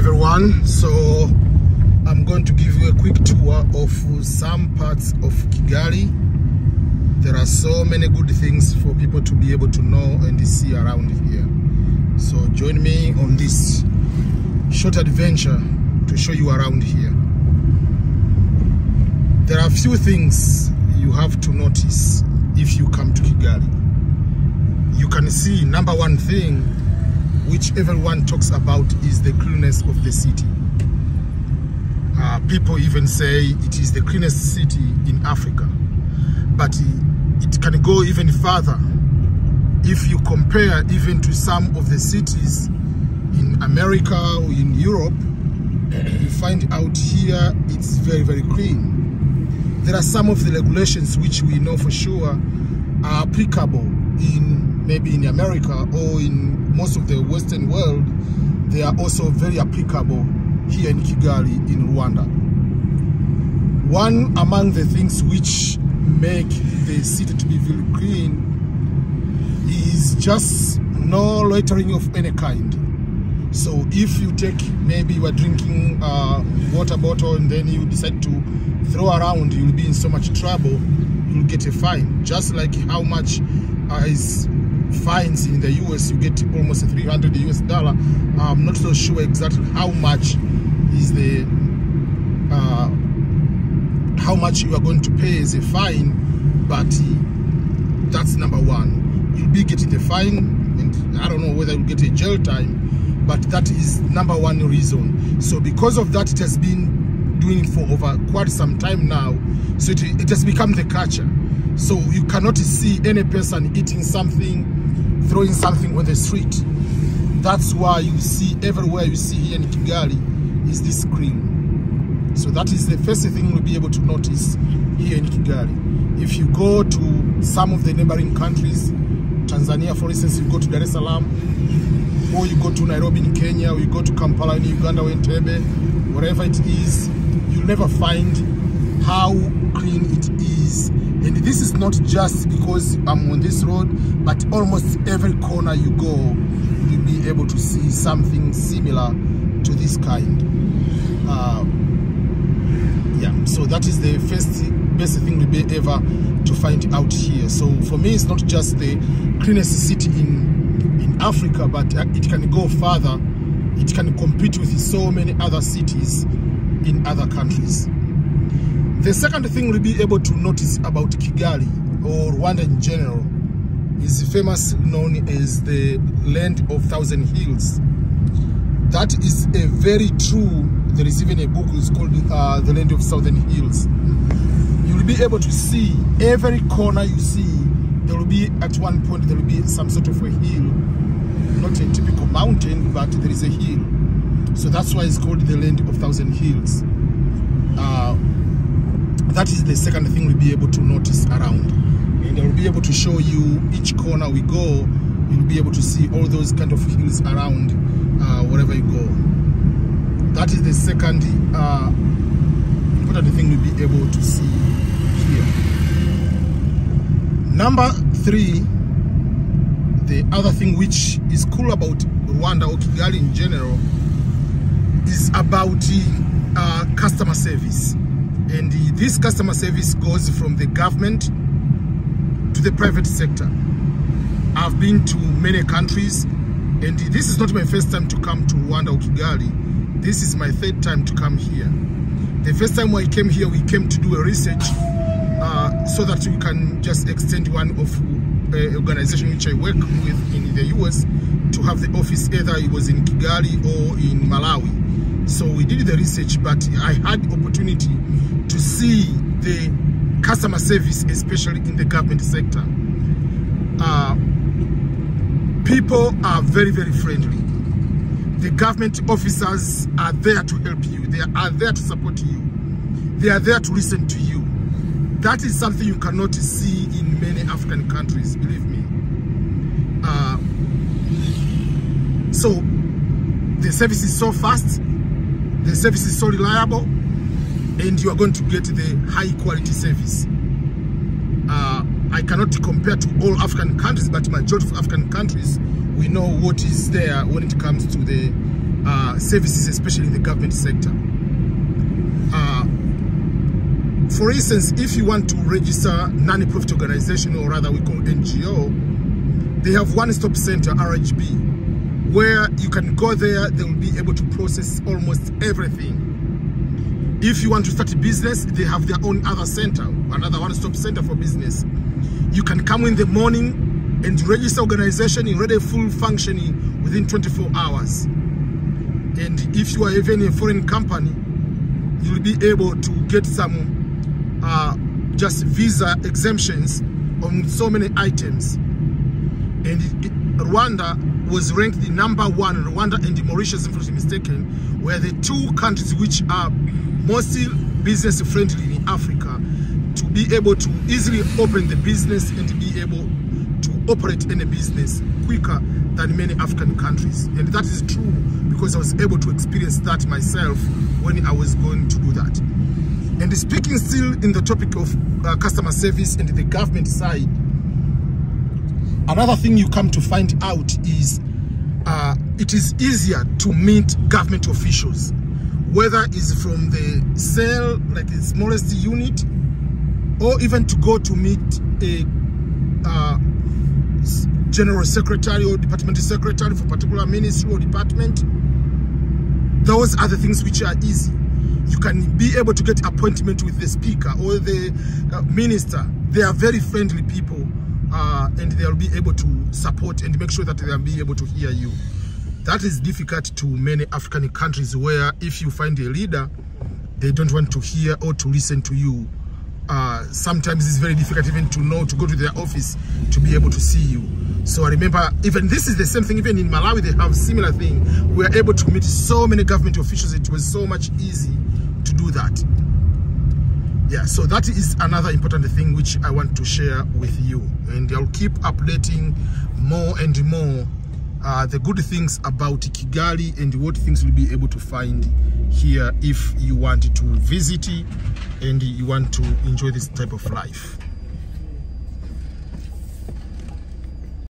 everyone. So I'm going to give you a quick tour of some parts of Kigali. There are so many good things for people to be able to know and see around here. So join me on this short adventure to show you around here. There are a few things you have to notice if you come to Kigali. You can see, number one thing which everyone talks about is the cleanest of the city. People even say it is the cleanest city in Africa, but it can go even further. If you compare even to some of the cities in America or in Europe, you find out here it's very, very clean. There are some of the regulations which we know for sure are applicable maybe in America or in most of the Western world. They are also very applicable here in Kigali, in Rwanda. One among the things which make the city to be very clean is just no loitering of any kind. So if you take, maybe you are drinking a water bottle and then you decide to throw around, you'll be in so much trouble, you'll get a fine. Just like how much is fines in the US, you get almost $300 US. I'm not so sure exactly how much is the how much you are going to pay as a fine, but that's number one. You'll be getting the fine, and I don't know whether you'll get a jail time, but that is number one reason. So because of that, it has been doing for over quite some time now, so it has become the culture. So you cannot see any person eating something, throwing something on the street. That's why you see everywhere you see here in Kigali is this green. So that is the first thing you'll be able to notice here in Kigali. If you go to some of the neighboring countries, Tanzania for instance, you go to Dar es Salaam, or you go to Nairobi in Kenya, or you go to Kampala in Uganda or Entebbe, wherever it is, you'll never find how clean it is. And this is not just because I'm on this road, but almost every corner you go, you'll be able to see something similar to this kind. Yeah, so that is the best thing we'll be able to find out here. So for me, it's not just the cleanest city in Africa, but it can go further. It can compete with so many other cities in other countries. The second thing we'll be able to notice about Kigali, or Rwanda in general, is famous known as the land of thousand hills. That is a very true. There is even a book it's called The Land of Thousand Hills. You will be able to see every corner you see, there will be at one point, there will be some sort of a hill. Not a typical mountain, but there is a hill. So that's why it's called the Land of Thousand Hills. That is the second thing we'll be able to notice around. And I will be able to show you each corner we go, you'll be able to see all those kind of hills around wherever you go. That is the second important thing we'll be able to see here. Number three, the other thing which is cool about Rwanda or Kigali in general is about customer service. And this customer service goes from the government to the private sector. I've been to many countries, and this is not my first time to come to Rwanda or Kigali. This is my third time to come here. The first time I came here, we came to do a research so that we can just extend one of the organization which I work with in the US to have the office, either it was in Kigali or in Malawi. So we did the research, but I had the opportunity to see the customer service, especially in the government sector. People are very, very friendly. The government officers are there to help you. They are there to support you. They are there to listen to you. That is something you cannot see in many African countries, believe me. So the service is so fast, the service is so reliable, and you are going to get the high quality service. I cannot compare to all African countries, but majority of African countries, we know what is there when it comes to the services, especially in the government sector. For instance, if you want to register non-profit organization, or rather we call NGO, they have one-stop center, RHB, where you can go there. They will be able to process almost everything. If you want to start a business, they have their own other center, another one-stop center for business. You can come in the morning and register organization in ready full functioning within 24 hours. And if you are even a foreign company, you'll be able to get some just visa exemptions on so many items. And Rwanda was ranked the #1. Rwanda and Mauritius, if I'm not mistaken, were the two countries which are mostly business friendly in Africa, to be able to easily open the business and to be able to operate in a business quicker than many African countries. And that is true because I was able to experience that myself when I was going to do that. And speaking still in the topic of customer service and the government side, another thing you come to find out is it is easier to meet government officials, whether it's from the cell, like the smallest unit, or even to go to meet a general secretary or departmental secretary for a particular ministry or department. Those are the things which are easy. You can be able to get appointment with the speaker or the minister. They are very friendly people, and they'll be able to support and make sure that they'll be able to hear you. That is difficult to many African countries, where if you find a leader, they don't want to hear or to listen to you. Sometimes it's very difficult even to know, to go to their office to be able to see you. So I remember, even this is the same thing, even in Malawi they have similar thing. We are able to meet so many government officials. It was so much easy to do that. Yeah, so that is another important thing which I want to share with you, and I'll keep updating more and more the good things about Kigali and what things you'll be able to find here if you want to visit and you want to enjoy this type of life.